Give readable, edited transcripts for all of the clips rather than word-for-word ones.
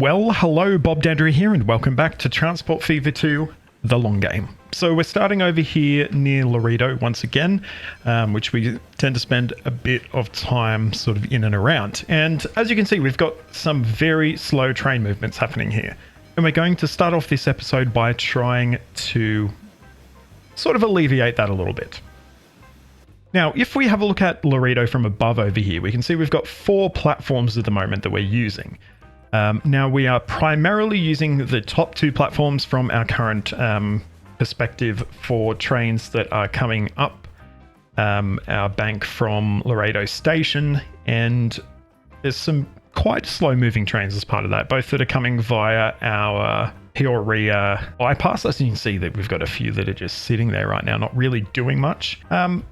Well, hello, Bob Dandry here, and welcome back to Transport Fever 2, The Long Game. So we're starting over here near Laredo once again, which we tend to spend a bit of time sort of in and around. And as you can see, we've got some very slow train movements happening here. And we're going to start off this episode by trying to sort of alleviate that a little bit. Now, if we have a look at Laredo from above over here, we can see we've got 4 platforms at the moment that we're using. Now, we are primarily using the top 2 platforms from our current perspective for trains that are coming up our bank from Laredo Station, and there's some quite slow moving trains as part of that, both that are coming via our Peoria bypass. As you can see, that we've got a few that are just sitting there right now, not really doing much,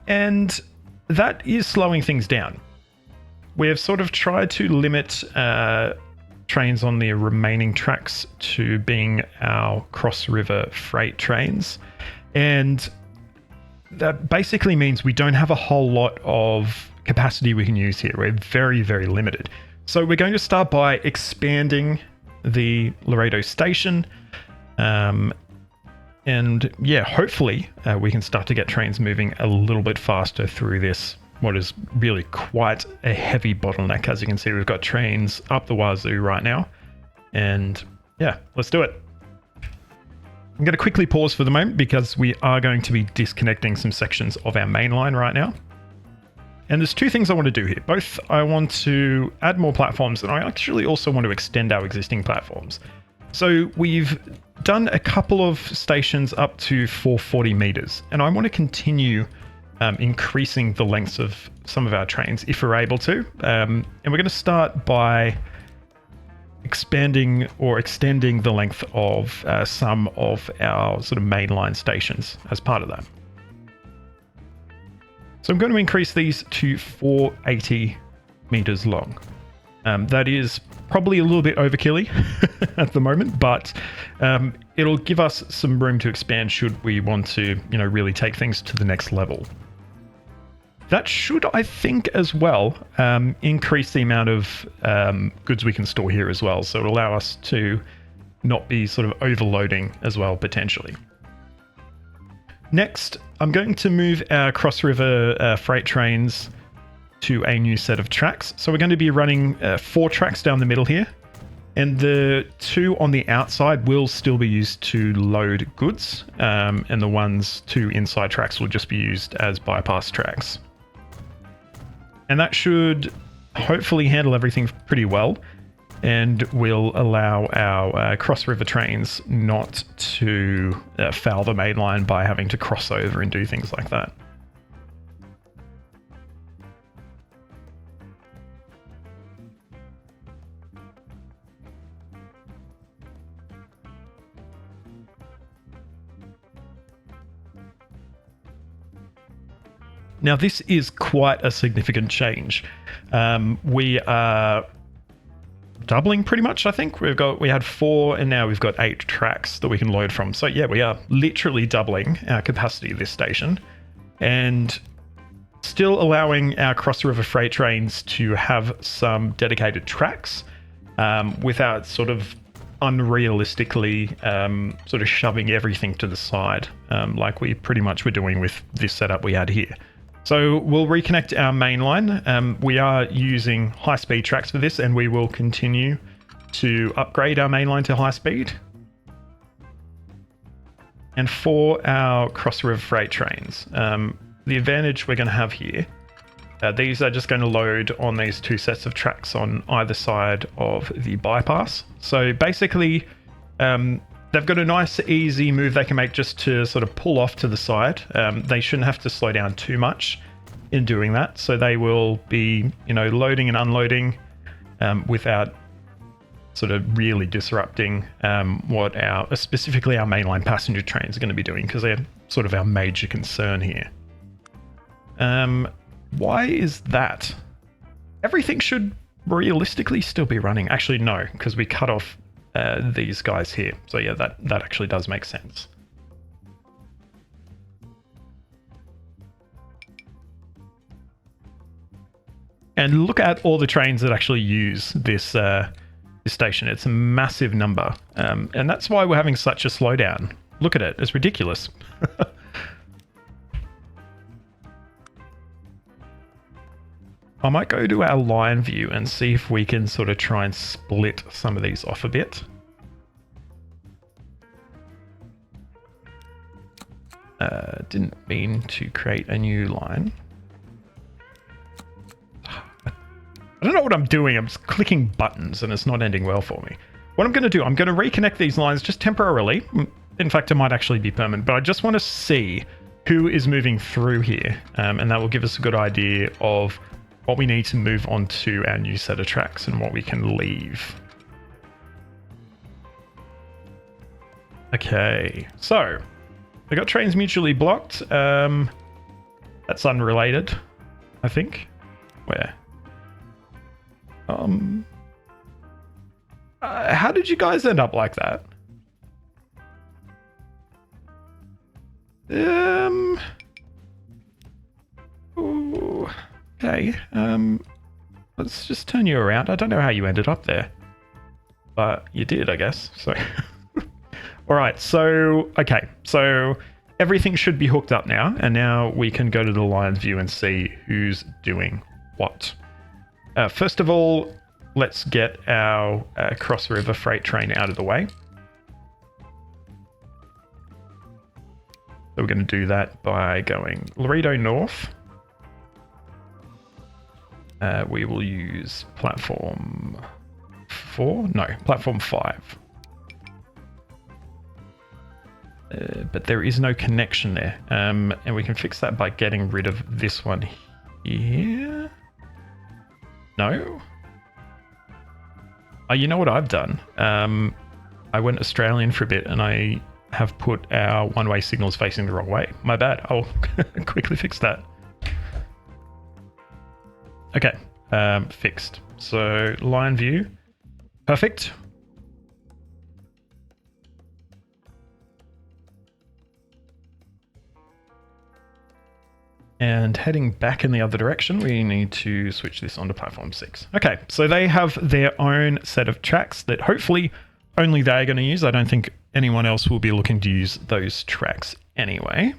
and that is slowing things down. We have sort of tried to limit trains on the remaining tracks to being our cross-river freight trains, and that basically means we don't have a whole lot of capacity we can use here. We're very, very limited. So we're going to start by expanding the Laredo station, and yeah, hopefully we can start to get trains moving a little bit faster through this, what is really quite a heavy bottleneck. As you can see, we've got trains up the wazoo right now, and yeah, let's do it. I'm going to quickly pause for the moment because we are going to be disconnecting some sections of our main line right now. And there's 2 things I want to do here. Both, I want to add more platforms, and I actually also want to extend our existing platforms. So we've done a couple of stations up to 440 meters, and I want to continue increasing the lengths of some of our trains if we're able to. And we're going to start by expanding or extending the length of some of our sort of mainline stations as part of that. So I'm going to increase these to 480 meters long. That is probably a little bit overkilly at the moment, but it'll give us some room to expand should we want to, really take things to the next level. That should, I think, as well, increase the amount of goods we can store here as well. So it'll allow us to not be sort of overloading as well, potentially. Next, I'm going to move our cross-river freight trains to a new set of tracks. So we're going to be running 4 tracks down the middle here, and the 2 on the outside will still be used to load goods, and the 2 inside tracks will just be used as bypass tracks. And that should hopefully handle everything pretty well, and will allow our cross-river trains not to foul the main line by having to cross over and do things like that. Now, this is quite a significant change. We are doubling pretty much, I think. We had 4 and now we've got 8 tracks that we can load from. So yeah, we are literally doubling our capacity of this station, and still allowing our cross-river freight trains to have some dedicated tracks without sort of unrealistically sort of shoving everything to the side like we pretty much were doing with this setup we had here. So we'll reconnect our main line. We are using high-speed tracks for this, and we will continue to upgrade our main line to high speed. And for our cross-river freight trains, the advantage we're going to have here, these are just going to load on these 2 sets of tracks on either side of the bypass. So basically, they've got a nice, easy move they can make just to sort of pull off to the side. They shouldn't have to slow down too much in doing that. So they will be, loading and unloading without sort of really disrupting what specifically our mainline passenger trains are going to be doing, because they're sort of our major concern here. Why is that? Everything should realistically still be running. Actually, no, because we cut off these guys here. So yeah, that actually does make sense. And look at all the trains that actually use this this station. It's a massive number. And that's why we're having such a slowdown. Look at it. It's ridiculous. I might go to our line view and see if we can sort of try and split some of these off a bit. Didn't mean to create a new line. I don't know what I'm doing. I'm just clicking buttons and it's not ending well for me. What I'm going to do, I'm going to reconnect these lines just temporarily. In fact, it might actually be permanent, but I just want to see who is moving through here. And that will give us a good idea of what we need to move on to our new set of tracks and what we can leave. Okay, so we got trains mutually blocked. That's unrelated, I think. Where? How did you guys end up like that? Ooh, okay. Let's just turn you around. I don't know how you ended up there, but you did, I guess. So, all right. So, okay. So everything should be hooked up now, and now we can go to the lines view and see who's doing what. First of all, let's get our cross river freight train out of the way. So we're going to do that by going Laredo North. We will use platform 4. No, platform 5. But there is no connection there. And we can fix that by getting rid of this one here. No. Oh, you know what I've done? I went Australian for a bit and I have put our one-way signals facing the wrong way. My bad. I'll quickly fix that. Okay, fixed. So line view, perfect. And heading back in the other direction, we need to switch this onto platform 6. Okay, so they have their own set of tracks that hopefully only they're going to use. I don't think anyone else will be looking to use those tracks anyway.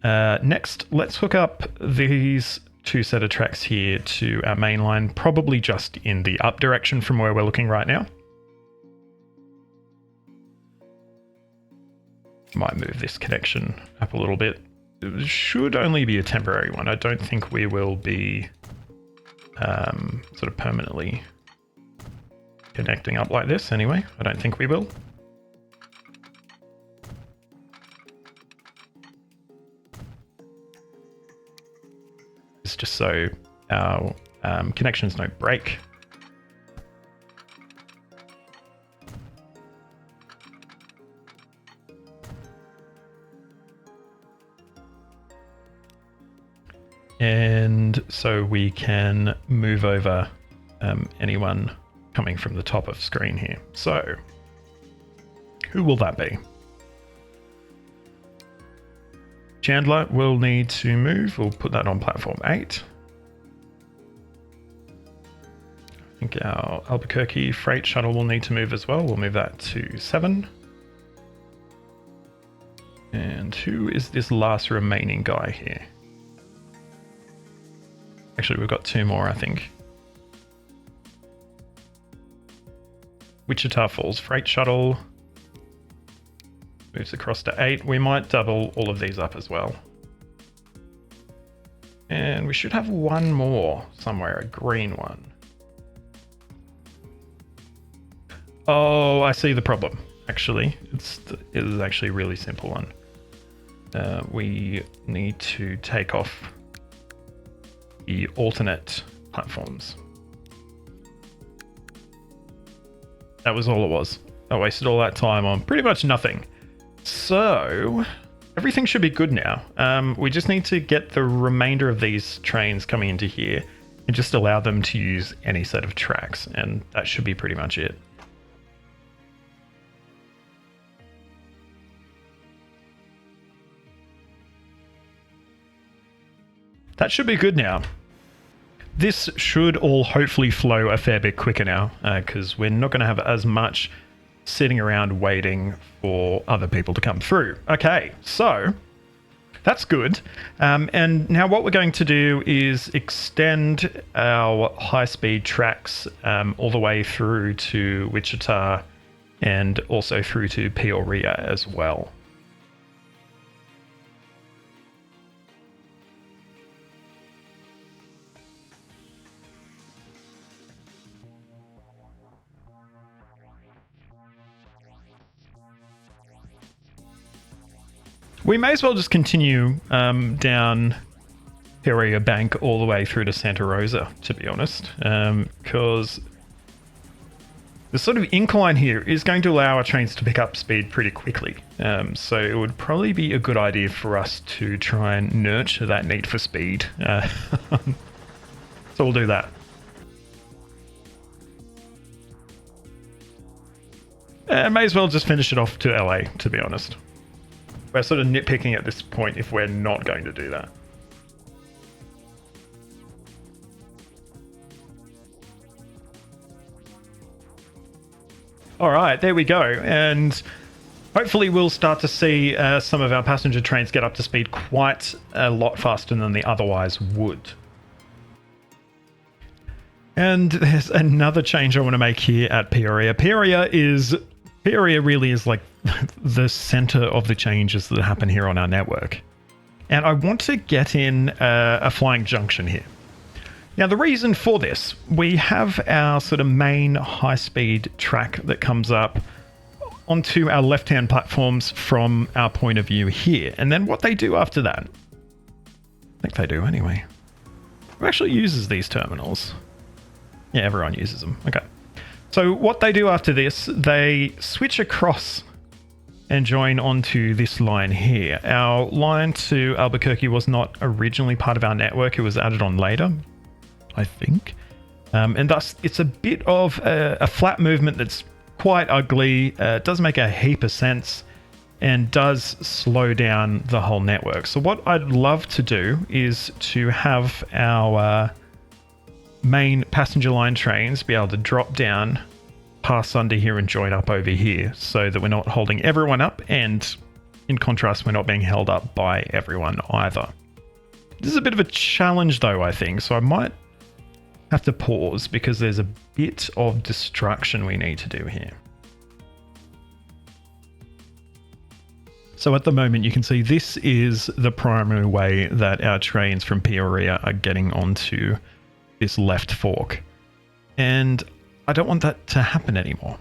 Next, let's hook up these two set of tracks here to our main line, probably just in the up direction from where we're looking right now. Might move this connection up a little bit. It should only be a temporary one. I don't think we will be sort of permanently connecting up like this anyway. I don't think we will. It's just so our connections don't break. And so we can move over anyone coming from the top of screen here. So who will that be? Chandler will need to move. We'll put that on platform 8. I think our Albuquerque freight shuttle will need to move as well. We'll move that to 7. And who is this last remaining guy here? Actually, we've got 2 more, I think. Wichita Falls freight shuttle moves across to 8. We might double all of these up as well. And we should have one more somewhere, a green one. Oh, I see the problem. Actually, it is actually a really simple one. We need to take off the alternate platforms. That was all it was. I wasted all that time on pretty much nothing. So everything should be good now. We just need to get the remainder of these trains coming into here and just allow them to use any set of tracks, and that should be pretty much it. That should be good now. this should all hopefully flow a fair bit quicker now, because we're not going to have as much sitting around waiting for other people to come through. Okay, so that's good. And now what we're going to do is extend our high-speed tracks all the way through to Wichita and also through to Peoria as well. We may as well just continue down Peoria Bank all the way through to Santa Rosa, to be honest, because the sort of incline here is going to allow our trains to pick up speed pretty quickly. So it would probably be a good idea for us to try and nurture that need for speed. So we'll do that. May as well just finish it off to LA, to be honest. We're sort of nitpicking at this point if we're not going to do that. All right, there we go. And hopefully we'll start to see some of our passenger trains get up to speed quite a lot faster than they otherwise would. And there's another change I want to make here at Peoria. Peoria really is like the center of the changes that happen here on our network. And I want to get in a flying junction here. Now, the reason for this, we have our sort of main high-speed track that comes up onto our left-hand platforms from our point of view here. And then what they do after that, I think they do anyway. Who actually uses these terminals? Yeah, everyone uses them. Okay. So what they do after this, they switch across and join onto this line here. Our line to Albuquerque was not originally part of our network. It was added on later, I think. And thus, it's a bit of a flat movement that's quite ugly, does make a heap of sense, and does slow down the whole network. So what I'd love to do is to have our main passenger line trains be able to drop down, pass under here and join up over here so that we're not holding everyone up, and in contrast, we're not being held up by everyone either. This is a bit of a challenge though, I think, so I might have to pause because there's a bit of destruction we need to do here. So at the moment, you can see this is the primary way that our trains from Peoria are getting onto this left fork. And I don't want that to happen anymore.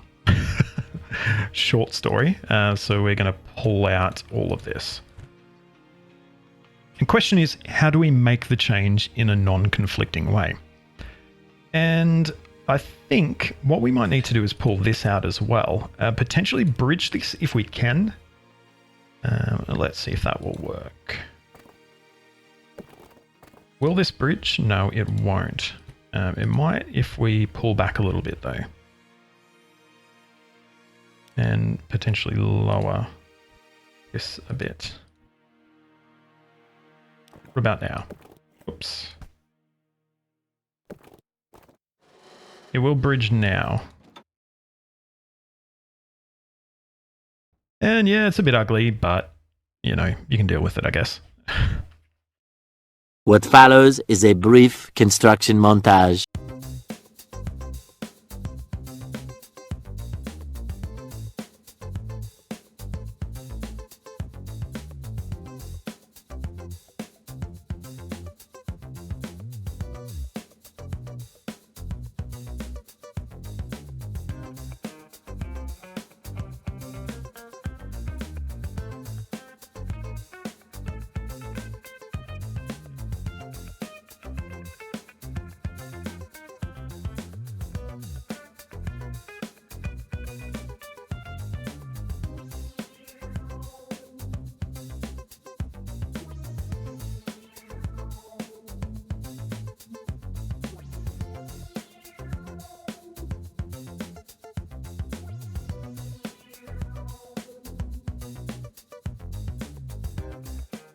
Short story. So we're going to pull out all of this. The question is, how do we make the change in a non-conflicting way? And I think what we might need to do is pull this out as well. Potentially bridge this if we can. Let's see if that will work. Will this bridge? No, it won't. It might if we pull back a little bit though. And potentially lower this a bit. What about now? Oops. It will bridge now. And yeah, it's a bit ugly, but you know, you can deal with it, I guess. What follows is a brief construction montage.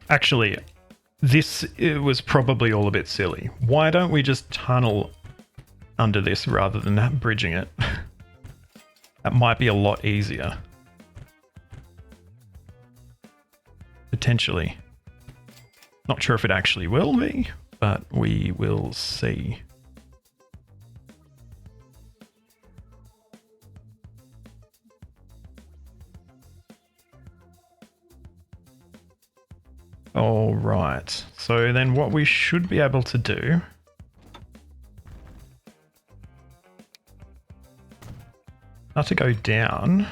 Actually, this it was probably all a bit silly. Why don't we just tunnel under this rather than bridging it? That might be a lot easier. Potentially. Not sure if it actually will be, but we will see. All right, so then what we should be able to do not to go down.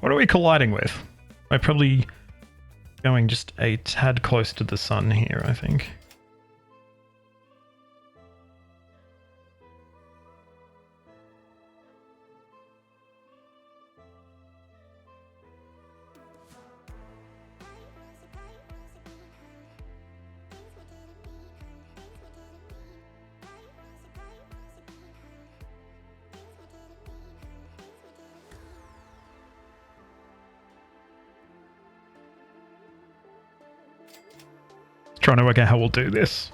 What are we colliding with? We're probably going just a tad close to the sun here, I think. Trying to work out how we'll do this.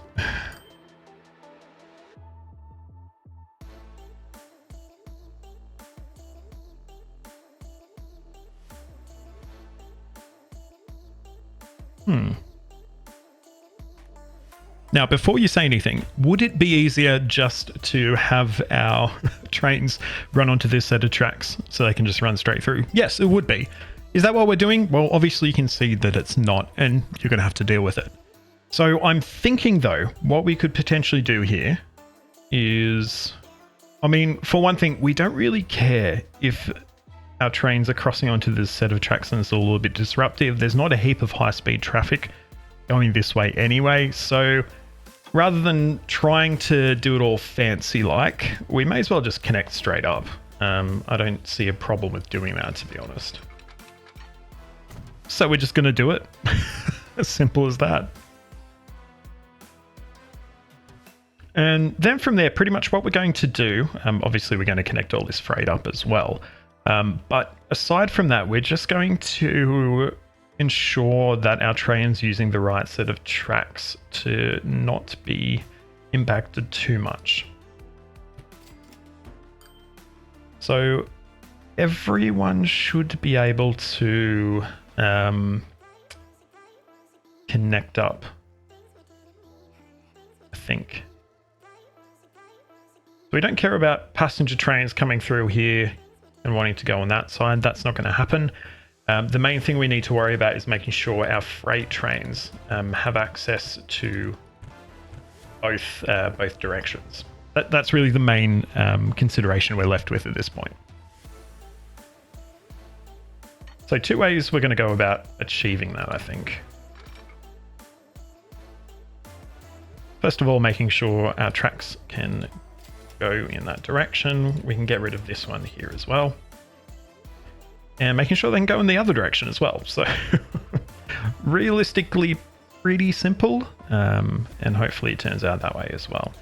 Now, before you say anything, would it be easier just to have our trains run onto this set of tracks so they can just run straight through? Yes, it would be. Is that what we're doing? Well, obviously you can see that it's not, and you're going to have to deal with it. So I'm thinking, though, what we could potentially do here is, I mean, for one thing, we don't really care if our trains are crossing onto this set of tracks and it's a little bit disruptive. There's not a heap of high-speed traffic going this way anyway, so rather than trying to do it all fancy like, we may as well just connect straight up. I don't see a problem with doing that, to be honest. So we're just going to do it. As simple as that. And then from there, pretty much what we're going to do, obviously we're going to connect all this freight up as well. But aside from that, we're just going to ensure that our train's using the right set of tracks to not be impacted too much. So everyone should be able to connect up, I think. So we don't care about passenger trains coming through here and wanting to go on that side. That's not going to happen. The main thing we need to worry about is making sure our freight trains have access to both directions. That's really the main consideration we're left with at this point. So 2 ways we're going to go about achieving that, I think. First of all, making sure our tracks can go in that direction. We can get rid of this one here as well. And making sure they can go in the other direction as well. So realistically pretty simple, and hopefully it turns out that way as well.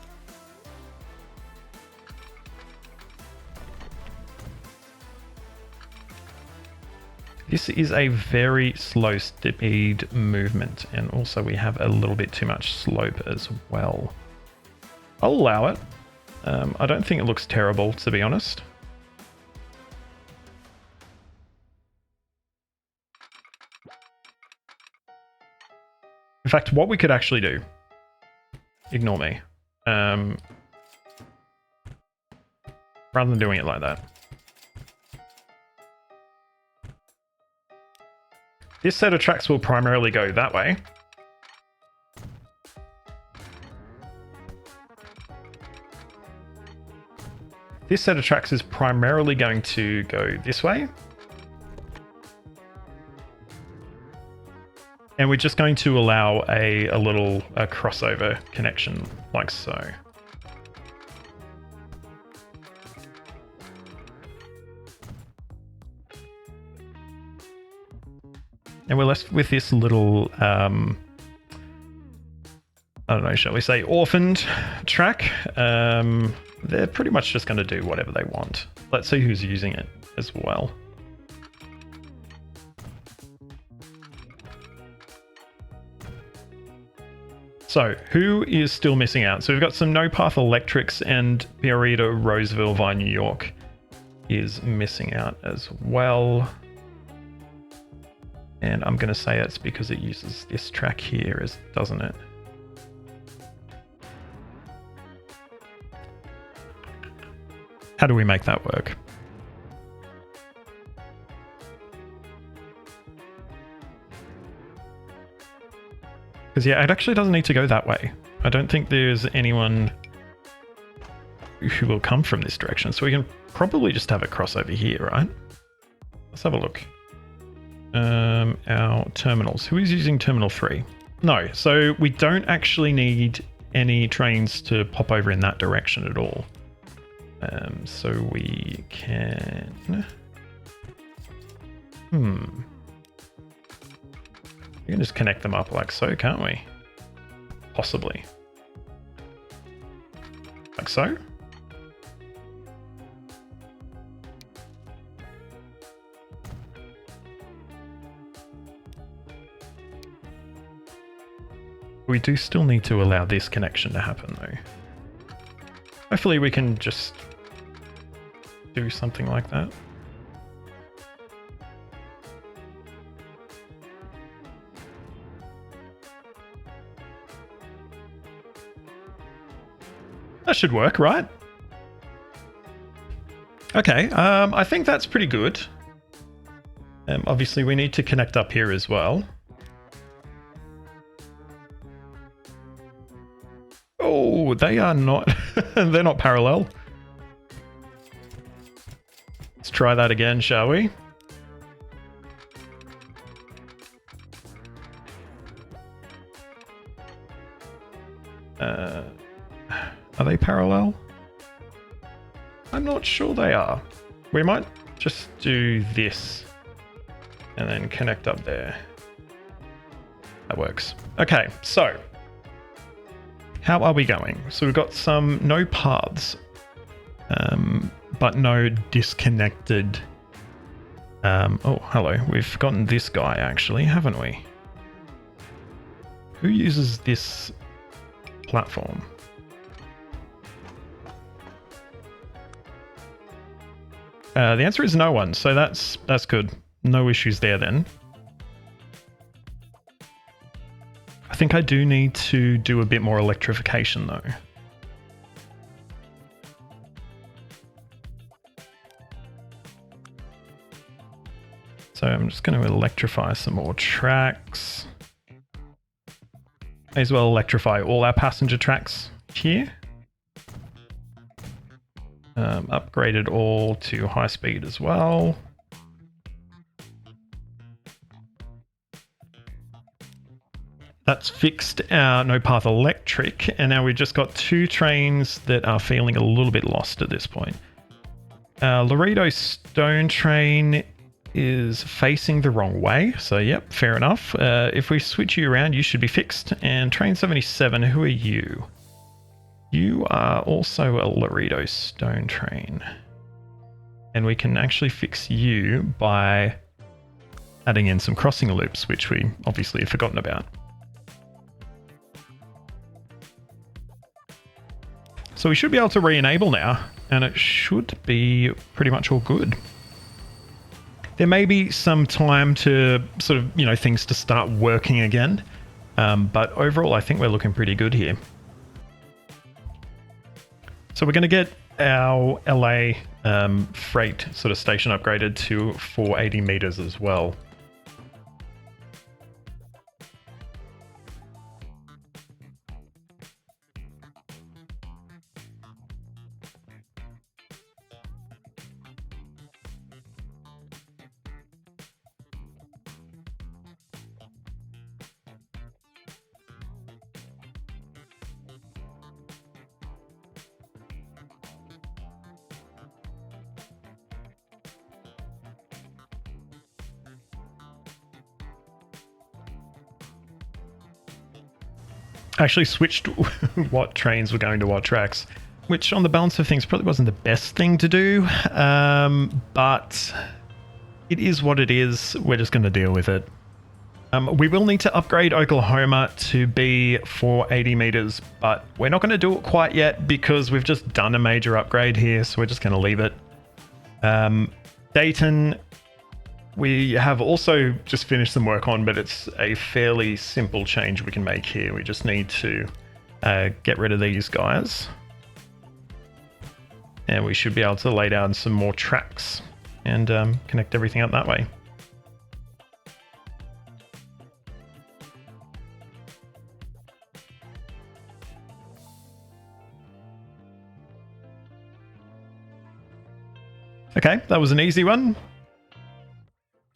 This is a very slow speed movement, and also we have a little bit too much slope as well. I'll allow it. I don't think it looks terrible, to be honest. In fact, what we could actually do, ignore me, rather than doing it like that. This set of tracks will primarily go that way. This set of tracks is primarily going to go this way. And we're just going to allow a little crossover connection like so. And we're left with this little I don't know, shall we say, orphaned track. They're pretty much just going to do whatever they want. Let's see who's using it as well. So, who is still missing out? So we've got some No Path Electrics, and Peoria, Roseville via New York is missing out as well. And I'm going to say it's because it uses this track here, doesn't it? How do we make that work? Because yeah, it actually doesn't need to go that way. I don't think there's anyone who will come from this direction. So we can probably just have it cross over here, right? Let's have a look. Our terminals. Who is using Terminal 3? No, so we don't actually need any trains to pop over in that direction at all. So we can... We can just connect them up like so, can't we? Possibly. Like so? We do still need to allow this connection to happen though. Hopefully we can just do something like that. That should work, right? Okay, I think that's pretty good. Obviously we need to connect up here as well. Oh, they are not, they're not parallel. Let's try that again, shall we? Are they parallel? I'm not sure they are. We might just do this and then connect up there. That works. Okay, so how are we going? So we've got some no paths, but no disconnected. Oh, hello. We've gotten this guy actually, haven't we? Who uses this platform? The answer is no one, so that's good. No issues there then. I think I do need to do a bit more electrification though. So I'm just going to electrify some more tracks. May as well electrify all our passenger tracks here. Upgraded all to high speed as well. That's fixed our no path electric, and now we've just got two trains that are feeling a little bit lost at this point. Laredo stone train is facing the wrong way, so yep, fair enough. If we switch you around, you should be fixed. And train 77, who are you? You are also a Laredo stone train. And we can actually fix you by adding in some crossing loops, which we obviously have forgotten about. So we should be able to re-enable now, and it should be pretty much all good. There may be some time to sort of, you know, things to start working again. But overall, I think we're looking pretty good here. So we're going to get our LA freight sort of station upgraded to 480 meters as well. actually switched what trains were going to what tracks, which on the balance of things probably wasn't the best thing to do, but it is what it is. We're just going to deal with it. We will need to upgrade Oklahoma to be 480 meters, but we're not going to do it quite yet because we've just done a major upgrade here, so we're just going to leave it. Dayton, we have also just finished some work on, but it's a fairly simple change we can make here. We just need to get rid of these guys. And we should be able to lay down some more tracks and connect everything up that way. Okay, that was an easy one.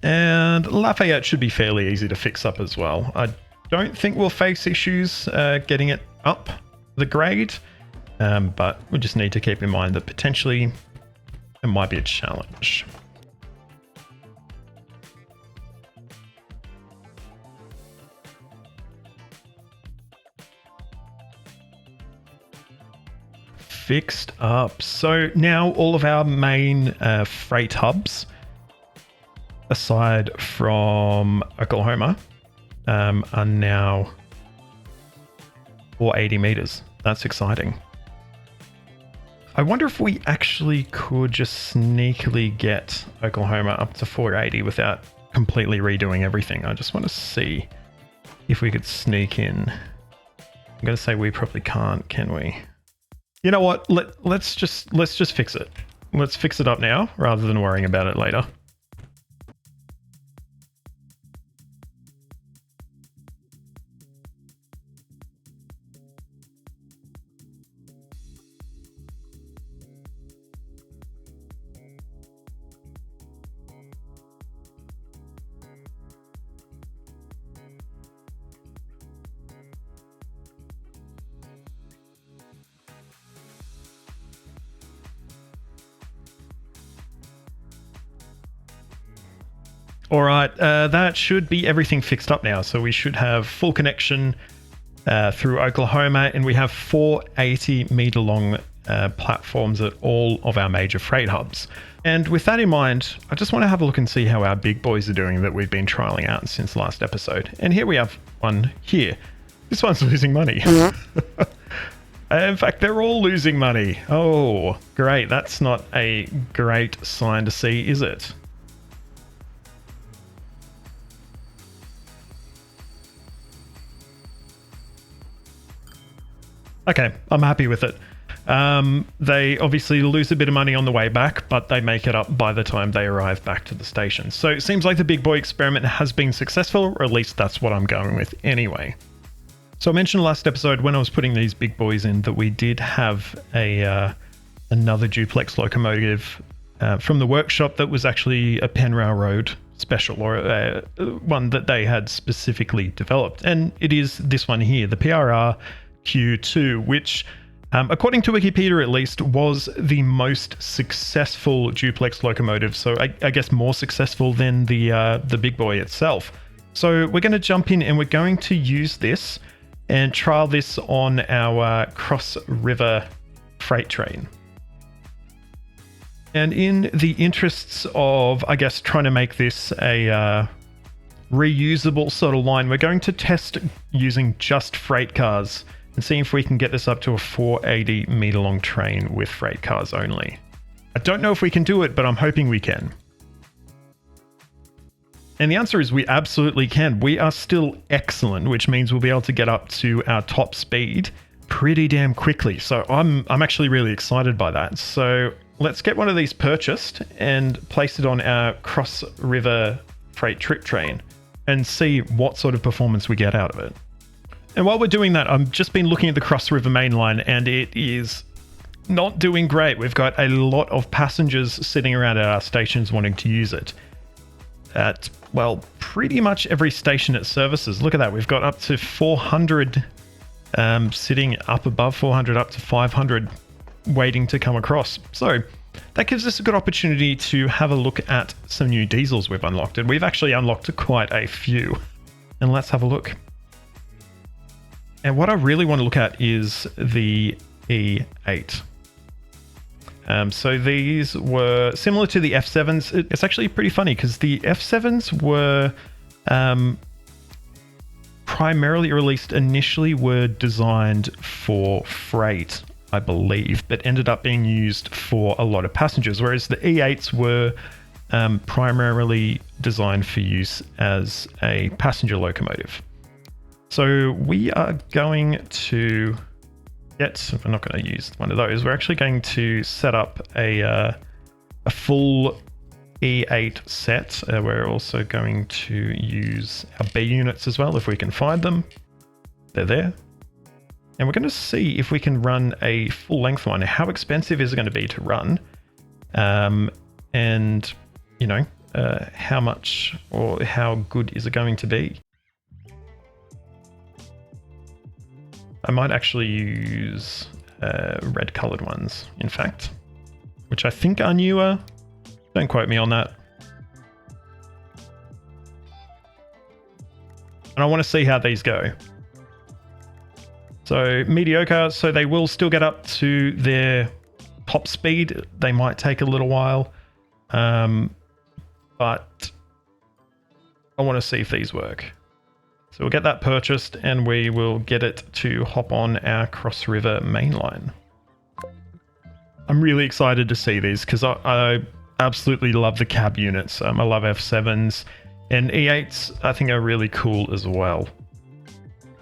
And Lafayette should be fairly easy to fix up as well. I don't think we'll face issues getting it up the grade, but we just need to keep in mind that potentially it might be a challenge. Fixed up. So now all of our main freight hubs, aside from Oklahoma, are now 480 meters. That's exciting. I wonder if we actually could just sneakily get Oklahoma up to 480 without completely redoing everything. I just want to see if we could sneak in. I'm going to say we probably can't, can we? You know what? Let's just fix it. Let's fix it up now rather than worrying about it later. All right, that should be everything fixed up now. So we should have full connection through Oklahoma, and we have 480 meter long platforms at all of our major freight hubs. And with that in mind, I just want to have a look and see how our big boys are doing that we've been trialing out since last episode. And here we have one here. This one's losing money. In fact, they're all losing money. Oh, great. That's not a great sign to see, is it? Okay, I'm happy with it. They obviously lose a bit of money on the way back, but they make it up by the time they arrive back to the station. So it seems like the big boy experiment has been successful, or at least that's what I'm going with anyway. So I mentioned last episode when I was putting these big boys in that we did have another duplex locomotive from the workshop that was actually a Penn Railroad special, or one that they had specifically developed. And it is this one here, the PRR Q2, which according to Wikipedia at least was the most successful duplex locomotive, so I guess more successful than the big boy itself. So we're going to jump in and we're going to use this and trial this on our cross river freight train. And in the interests of, I guess, trying to make this a reusable sort of line, we're going to test using just freight cars and see if we can get this up to a 480 meter long train with freight cars only. I don't know if we can do it, but I'm hoping we can. And the answer is we absolutely can. We are still excellent, which means we'll be able to get up to our top speed pretty damn quickly. So I'm actually really excited by that. So let's get one of these purchased and place it on our cross river freight trip train and see what sort of performance we get out of it. And while we're doing that, I've just been looking at the Cross River mainline and it is not doing great. We've got a lot of passengers sitting around at our stations wanting to use it. At, well, pretty much every station it services. Look at that. We've got up to 400 sitting up above 400, up to 500 waiting to come across. So that gives us a good opportunity to have a look at some new diesels we've unlocked. And we've actually unlocked quite a few. And let's have a look. And what I really want to look at is the E8. So these were similar to the F7s. It's actually pretty funny because the F7s were primarily, or at least initially, were designed for freight, I believe, but ended up being used for a lot of passengers, whereas the E8s were primarily designed for use as a passenger locomotive. So we are going to we're not going to use one of those. We're actually going to set up a full E8 set. We're also going to use our B units as well if we can find them. They're there. And we're going to see if we can run a full length one. How expensive is it going to be to run? And, you know, how much or how good is it going to be? I might actually use red colored ones, in fact, which I think are newer. Don't quote me on that. And I want to see how these go. So mediocre, so they will still get up to their top speed. They might take a little while, but I want to see if these work. So we'll get that purchased and we will get it to hop on our Cross River mainline. I'm really excited to see these because I absolutely love the cab units. I love F7s, and E8s I think are really cool as well.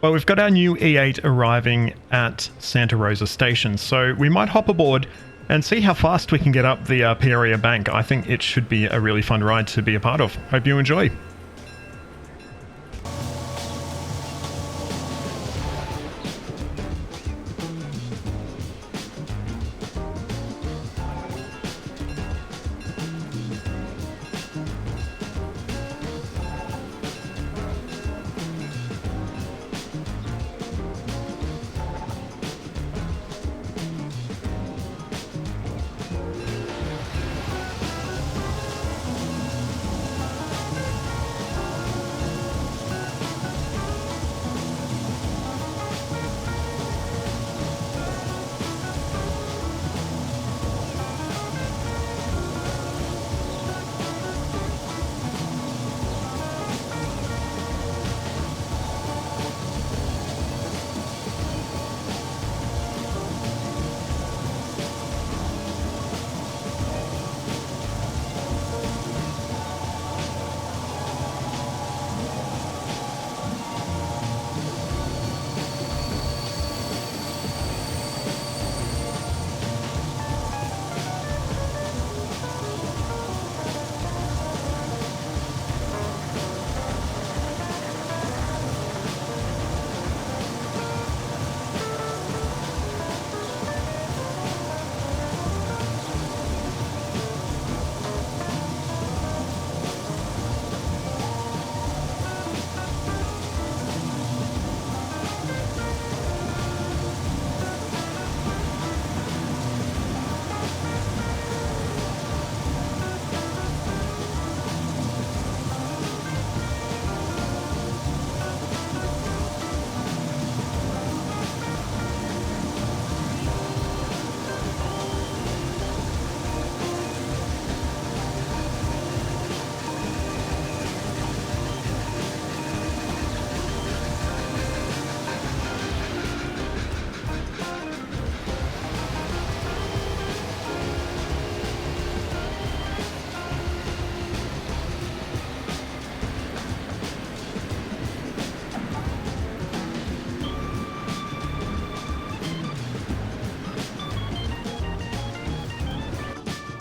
Well, we've got our new E8 arriving at Santa Rosa Station, so we might hop aboard and see how fast we can get up the Peoria bank. I think it should be a really fun ride to be a part of. Hope you enjoy.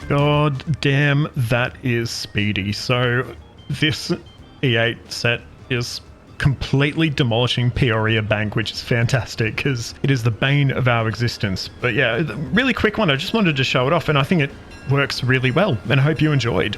God damn, that is speedy. So this E8 set is completely demolishing Peoria Bank, which is fantastic because it is the bane of our existence. But yeah, really quick one. I just wanted to show it off, and I think it works really well, and I hope you enjoyed.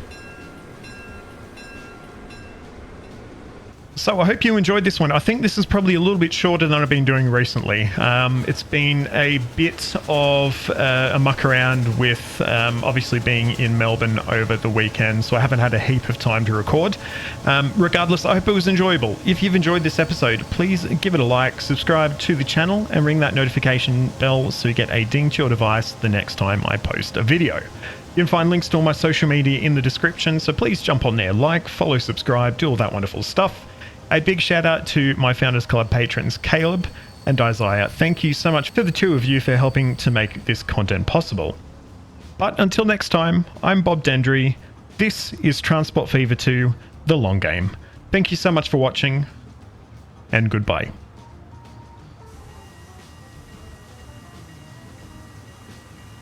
So I hope you enjoyed this one. I think this is probably a little bit shorter than I've been doing recently. It's been a bit of a muck around with obviously being in Melbourne over the weekend, so I haven't had a heap of time to record. Regardless, I hope it was enjoyable. If you've enjoyed this episode, please give it a like, subscribe to the channel, and ring that notification bell so you get a ding to your device the next time I post a video. You can find links to all my social media in the description, so please jump on there, like, follow, subscribe, do all that wonderful stuff. A big shout out to my Founders Club patrons, Caleb and Isaiah. Thank you so much to the two of you for helping to make this content possible. But until next time, I'm Bob Dendry. This is Transport Fever 2, The Long Game. Thank you so much for watching, and goodbye.